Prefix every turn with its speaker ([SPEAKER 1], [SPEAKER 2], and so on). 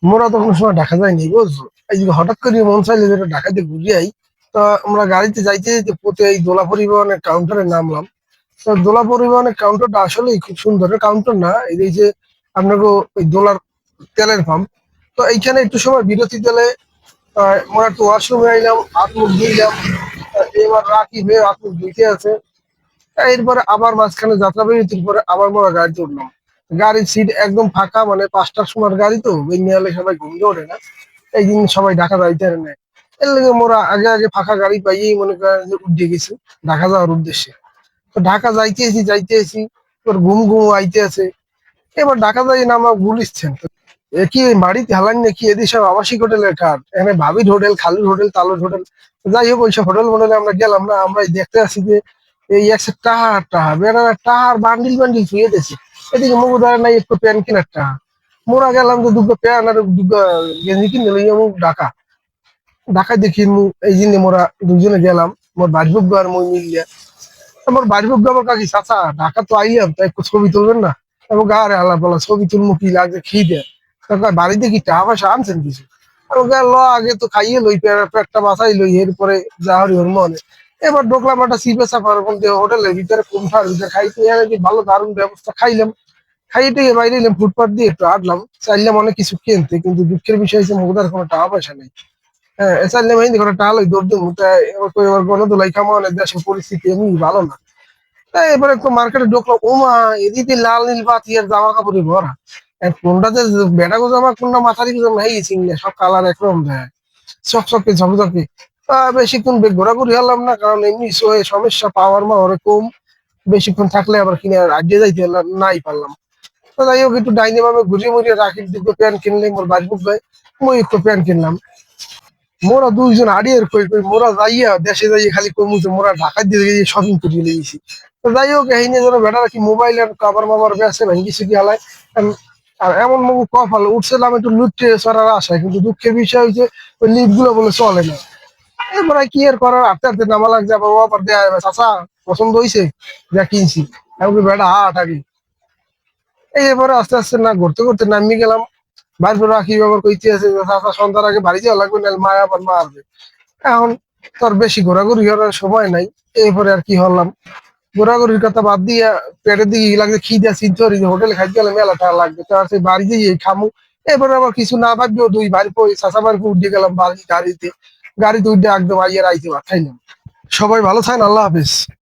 [SPEAKER 1] মোরা তো কোনো সময় ঢাকা যায়নি বুঝছো। এই যে হঠাৎ করে মন চাইলে যেটা ঢাকাতে ঘুরে আই। তো আমরা গাড়িতে যাইতে যাইতে পথে এই দোলা পরিবহনের কাউন্টারে নামলাম। তো দোলা পরিবহনের কাউন্টারটা আসলেই খুব সুন্দর কাউন্টার না, এই যে আপনাকে ওই দোলার তেলের পাম্প। তো এইখানে একটু সময় বিরতি দিলে মোরা একটু ওয়াশরুমে আইলাম, হাত মুখ ধুইলাম। এবার রাখি হয়ে হাত মুখ ধুইতে আছে। এরপরে আবার মাঝখানে যাত্রা বিরতির পরে আবার মোরা গাড়িতে উঠলাম। গাড়ির সিট একদম ফাঁকা, মানে 5টার সময় গাড়ি তো বেরিয়ে হলে সবাই ঘুমিয়ে ওঠে না। এই দিন সবাই ঢাকা যাইতে পারে না। এর লেগে মোরা আগে আগে ফাঁকা গাড়ি পাইয়েই মনে করেন যে উঠে গেছি ঢাকা যাওয়ার উদ্দেশ্যে। তো ঢাকা যাইতেছি, তোর ঘুম ঘুম আইতে আছে। এবার ঢাকা যাই না আমার গুলিচ্ছেন। এ কি বাড়িতে হালান নাকি এদের সব আবাসিক হোটেলের কার্ড, এখানে ভাবির হোটেল, খালুর হোটেল, তালুর হোটেল। যাই হোক ওইসব হোটেল মোটেলে আমরা গেলাম না, আমরা এই দেখতে আসি যে এই একশো টাহার টাহা বেড়ার টাহার বান্ডিল বান্ডিল শুয়ে দিয়েছে। এদিকে মুখ ধরে নাই একটু প্যান কেনার টাহা। মোরা গেলাম যে দুটো প্যান আর দুটো গেঞ্জি কিনে লইয়া মুখ ঢাকা ঢাকা দেখি এই জন্য মোরা দুজনে গেলাম। মোর বাড়িভোগ্য আর মই মিলিয়া। আমার বাড়িভোগ্য আমার কাকি চাচা ঢাকা তো আইলাম, তাই একটু ছবি তুলবেন না? এবং গাড়ি আল্লাহ বলা ছবি তুলবো কি লাগছে খিদে। তারপর বাড়িতে কি টাকা পয়সা আনছেন কিছু? আমি কই, ল আগে তো খাইয়ে লই, পেটটা বাঁচাই লই, এরপরে যা হরি ওর মনে। এবার ঢুকলাম একটা সিপে সাফার মধ্যে, হোটেলের ভিতরে কোনটার ভিতরে খাইতে এনে কি ভালো দারুণ ব্যবস্থা, খাইলাম। খাইয়ে টেয়ে বাইরে এলাম, ফুটপাথ দিয়ে একটু হাঁটলাম, চাইলাম অনেক কিছু কিনতে, কিন্তু দুঃখের বিষয় হচ্ছে মুখদার কোনো টাকা পয়সা নেই। হ্যাঁ, চাইলাম এই করে টাকা লই দৌড় দিন, এবার গণদোলাই কামানের দেশের পরিস্থিতি এমনি ভালো না। এবার একটু মার্কেটে ঢুকলো, ওমা এদিকে লাল নীল বাতি আর জামা কাপড়ে ভরা। কোনটাতে বেটাগো জামা কোনটা মাথারি জামা এই চিংড়ি সব কালার একরকম দেয়, চকচকে ঝকঝকে। বেশিক্ষণ ঘোরাঘুরি হলাম না, কারণ এমনি সমস্যা, পাওয়ার মাওয়ার কম। বেশিক্ষণ থাকলে আবার কিনে আড্ডে যাইতে নাই পারলাম। তো যাই হোক একটু ডাইনে ভাবে ঘুরিয়ে মুড়িয়ে রাখি, দুটো প্যান্ট কিনলে মোর বাড়ি বুক যায়। মই একটু প্যান্ট কিনলাম। মোরা দুইজন আড়িয়ে কই কই মোরা যাইয়া দেশে যাইয়ে খালি কমু যে মোরা ঢাকা দিয়ে শপিং করে লেগেছি। তো যাই হোক এই নিয়ে যেন বেটা রাখি মোবাইল আর কাবার মাবার বেসে ভেঙ্গি সিটি হালায়। আর এমন মুখ কপাল উঠছিলাম একটু লুটে চড়ার আশায়, কিন্তু দুঃখের বিষয় হচ্ছে ওই লিফট গুলো বলে চলে না। এরপরে কি আর করার, আস্তে আস্তে নামা লাগছে, আবার আবার দেয়া চাচা পছন্দ হয়েছে যা কিনছি। এমনকি বেটা হাট আগে। এরপরে আস্তে আস্তে না ঘুরতে ঘুরতে নামি গেলাম। বাড়ির রাখি ব্যবহার করতে আছে যে চাচা সন্ধ্যার আগে বাড়ি যাওয়া লাগবে, না মা আবার মারবে। এখন তোর বেশি ঘোরাঘুরি করার সময় নাই। এরপরে আর কি হলাম, ঘোরাঘুরির কথা বাদ দিয়া পেটের দিকে লাগছে খিদে, চিন্তা করি যে হোটেলে খাইতে গেলে মেলা টাকা লাগবে, তো আর সেই বাড়ি দিয়ে খামু। এরপরে আবার কিছু না ভাবলেও দুই বাড়ি পরে চাষা বাড়িতে উঠে গেলাম বাড়ি গাড়িতে। গাড়িতে উঠে একদম আইয়ার আইতে খাইলাম। সবাই ভালো থাকেন, আল্লাহ হাফেজ।